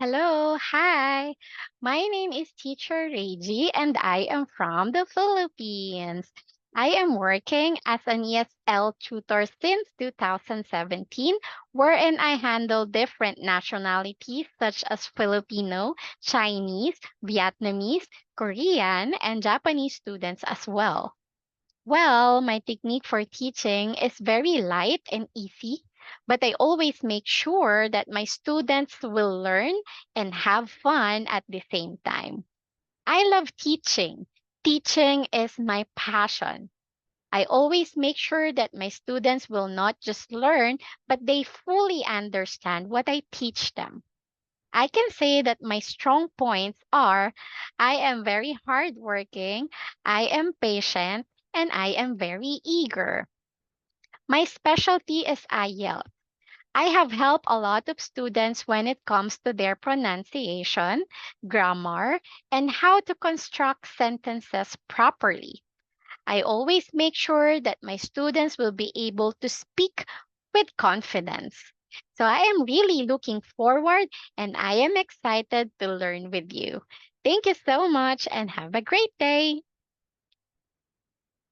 Hello, hi. My name is Teacher Reiji and I am from the Philippines. I am working as an ESL tutor since 2017, wherein I handle different nationalities such as Filipino, Chinese, Vietnamese, Korean, and Japanese students as well. Well, my technique for teaching is very light and easy, but I always make sure that my students will learn and have fun at the same time. I love teaching. Teaching is my passion. I always make sure that my students will not just learn, but they fully understand what I teach them. I can say that my strong points are I am very hardworking, I am patient, and I am very eager. My specialty is IELTS. I have helped a lot of students when it comes to their pronunciation, grammar, and how to construct sentences properly. I always make sure that my students will be able to speak with confidence. So I am really looking forward and I am excited to learn with you. Thank you so much and have a great day.